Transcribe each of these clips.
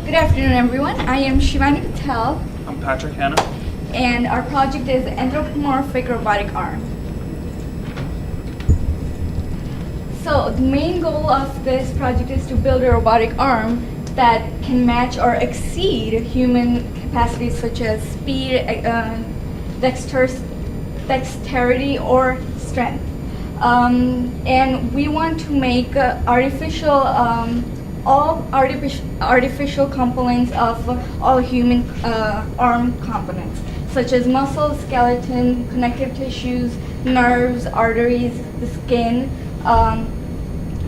Good afternoon, everyone. I am Shivani Patel, I'm Patrick Hanna. and our project is Anthropomorphic Robotic Arm. So the main goal of this project is to build a robotic arm that can match or exceed human capacities such as speed, dexterity, or strength. And we want to make all artificial components of all human arm components, such as muscles, skeleton, connective tissues, nerves, arteries, the skin.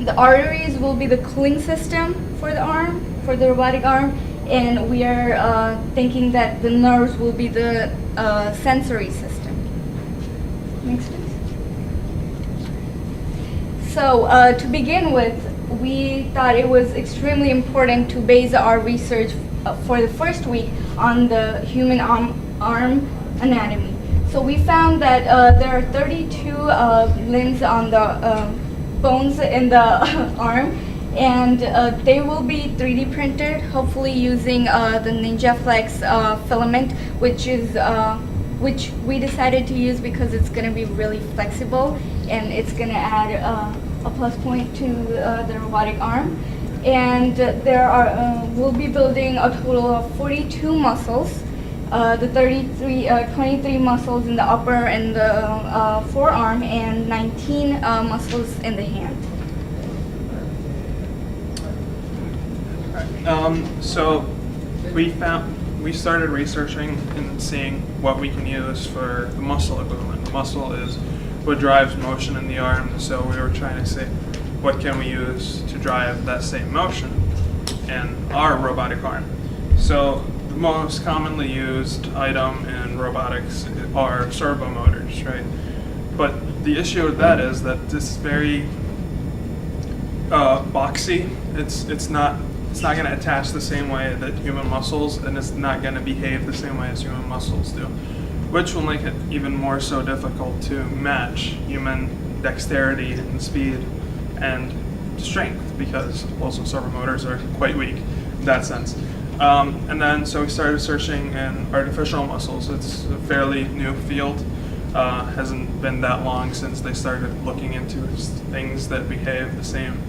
The arteries will be the cooling system for the robotic arm, and we are thinking that the nerves will be the sensory system. Next, please. So to begin with, we thought it was extremely important to base our research for the first week on the human arm anatomy. So we found that there are 32 limbs on the bones in the arm, and they will be 3D printed, hopefully using the NinjaFlex filament, which we decided to use because it's going to be really flexible and it's going to add a plus point to the robotic arm. And we'll be building a total of 42 muscles. The 23 muscles in the upper and the forearm, and 19 muscles in the hand. So we started researching and seeing what we can use for the muscle equivalent. The muscle is what drives motion in the arm, so we were trying to say what can we use to drive that same motion in our robotic arm. So the most commonly used item in robotics are servo motors, right? But the issue with that is that this is very boxy. It's not going to attach the same way that human muscles, and it's not going to behave the same way as human muscles do, which will make it even more so difficult to match human dexterity and speed and strength, because also servo motors are quite weak in that sense. And then so we started searching in artificial muscles. It's a fairly new field. Hasn't been that long since they started looking into things that behave the same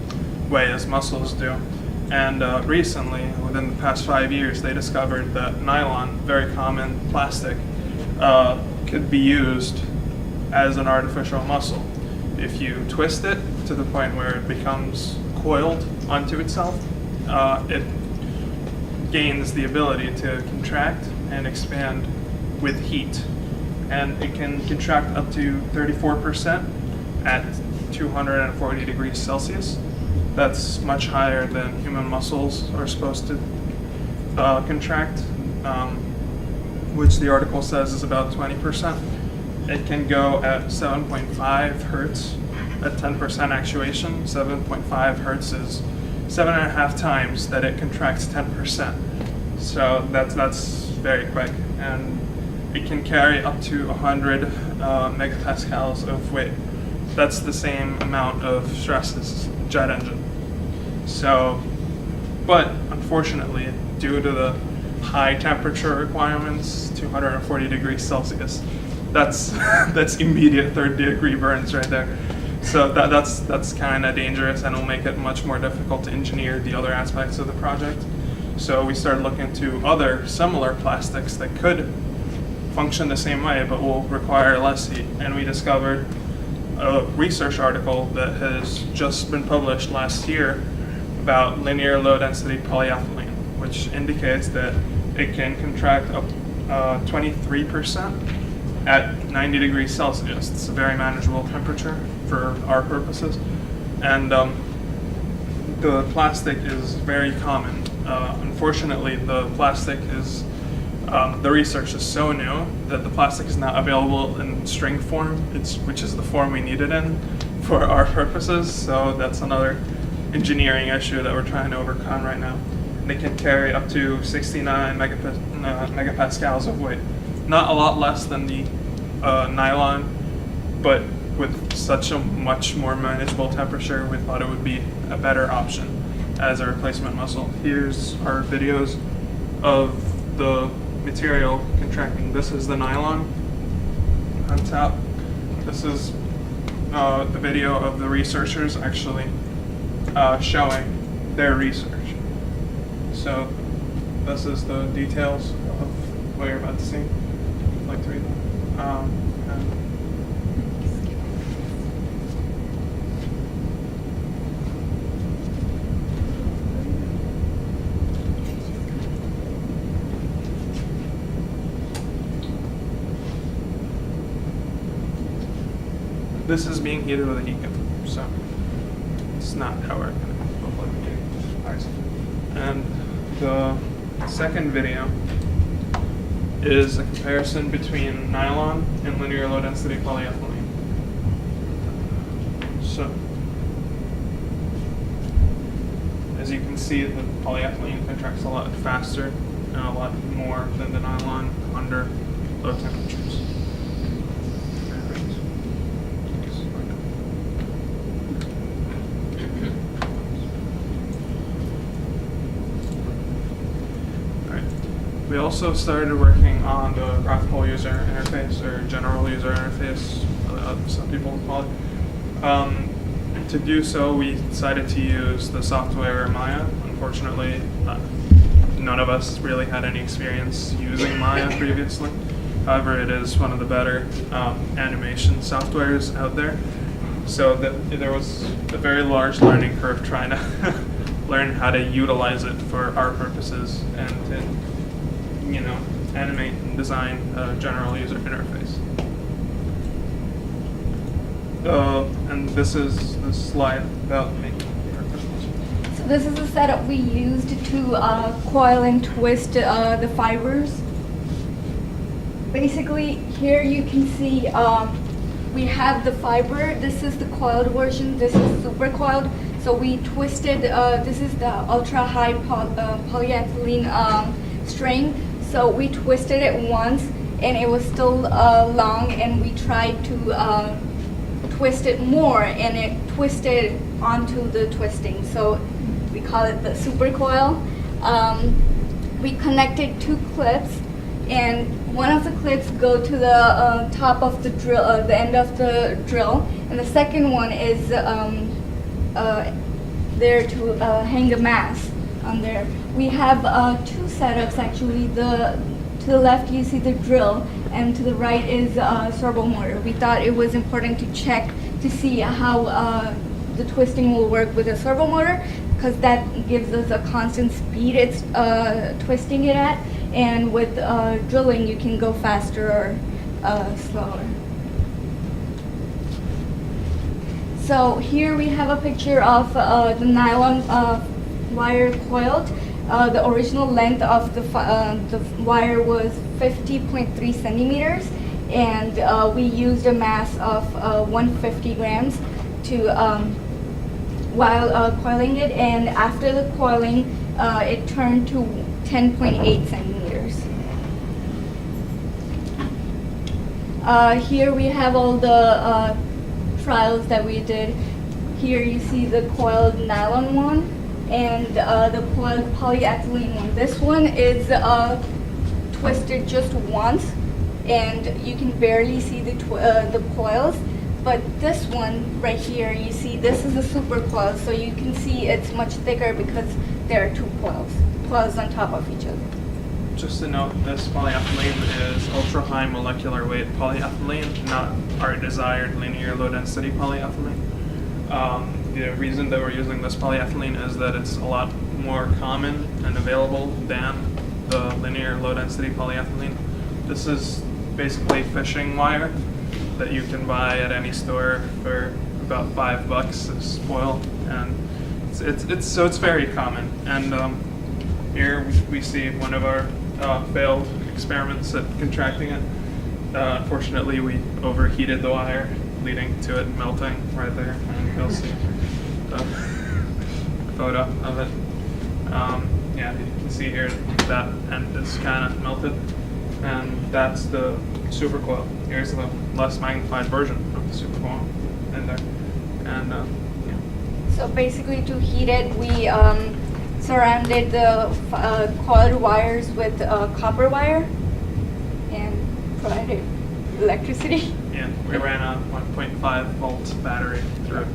way as muscles do. And recently, within the past 5 years, they discovered that nylon, very common plastic, could be used as an artificial muscle. If you twist it to the point where it becomes coiled onto itself, it gains the ability to contract and expand with heat. And it can contract up to 34% at 240 degrees Celsius. That's much higher than human muscles are supposed to contract, which the article says is about 20%. It can go at 7.5 hertz at 10% actuation. 7.5 hertz is 7.5 times that it contracts 10%. So that's very quick, and it can carry up to 100 megapascals of weight. That's the same amount of stress as a jet engine. So, but unfortunately, due to the high temperature requirements, 240 degrees Celsius, that's immediate third-degree burns right there. So that's kind of dangerous, and will make it much more difficult to engineer the other aspects of the project. So we started looking into other similar plastics that could function the same way but will require less heat. And we discovered a research article that has just been published last year about linear low density polyethylene, which indicates that it can contract up 23% at 90 degrees Celsius. It's a very manageable temperature for our purposes. And the plastic is very common. Unfortunately, the plastic is, the research is so new that the plastic is not available in string form, which is the form we need it in for our purposes. So that's another engineering issue that we're trying to overcome right now. And it can carry up to 69 megapascals of weight. Not a lot less than the nylon, but with such a much more manageable temperature, we thought it would be a better option. as a replacement muscle. Here's our videos of the material contracting. This is the nylon on top. This is the video of the researchers actually showing their research. So this is the details of what you're about to see. I'd like to read that. This is being heated with a heat gun, so it's not how we're going to look like. And the second video is a comparison between nylon and linear low density polyethylene. So, as you can see, the polyethylene contracts a lot faster and a lot more than the nylon under low temperatures. We also started working on the graphical user interface, or general user interface, some people call it. To do so, we decided to use the software Maya. Unfortunately, none of us really had any experience using Maya previously. However, it is one of the better animation softwares out there. So there was a very large learning curve trying to learn how to utilize it for our purposes and to animate and design a general user interface. And this is the slide about making it. So this is the setup we used to coil and twist the fibers. Basically, here you can see we have the fiber. This is the coiled version. This is super coiled. So we twisted. This is the ultra high polyethylene string. So we twisted it once, and it was still long, and we tried to twist it more, and it twisted onto the twisting. So we call it the super coil. We connected 2 clips, and one of the clips go to the top of the drill, the end of the drill, and the second one is there to hang a mass on there. We have 2 setups actually. To the left you see the drill, and to the right is a servo motor. We thought it was important to check to see how the twisting will work with a servo motor, because that gives us a constant speed it's twisting it at, and with drilling you can go faster or slower. So here we have a picture of the nylon wire coiled. The original length of the wire was 50.3 centimeters, and we used a mass of 150 grams to while coiling it, and after the coiling it turned to 10.8 centimeters. Here we have all the trials that we did. Here you see the coiled nylon one and the coiled polyethylene one. This one is twisted just once, and you can barely see the coils. But this one right here, you see this is a super coil, so you can see it's much thicker because there are 2 coils on top of each other. Just to note, this polyethylene is ultra high molecular weight polyethylene, not our desired linear low density polyethylene. The reason that we're using this polyethylene is that it's a lot more common and available than the linear low density polyethylene. This is basically fishing wire that you can buy at any store for about $5 a spool, and it's very common. And here we see one of our failed experiments at contracting it. Unfortunately, we overheated the wire, leading to it melting right there, and you'll see the photo of it. Yeah, you can see here that end is kind of melted, and that's the supercoil. Here's the less magnified version of the supercoil in there, and yeah. So basically, to heat it, we surrounded the coiled wires with copper wire and provided electricity. Yeah, we ran a 1.5 volt battery through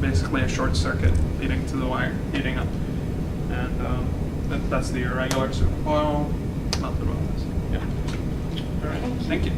basically a short circuit leading to the wire heating up. And that's the irregular super coil method of this. Yeah. All right, thank you.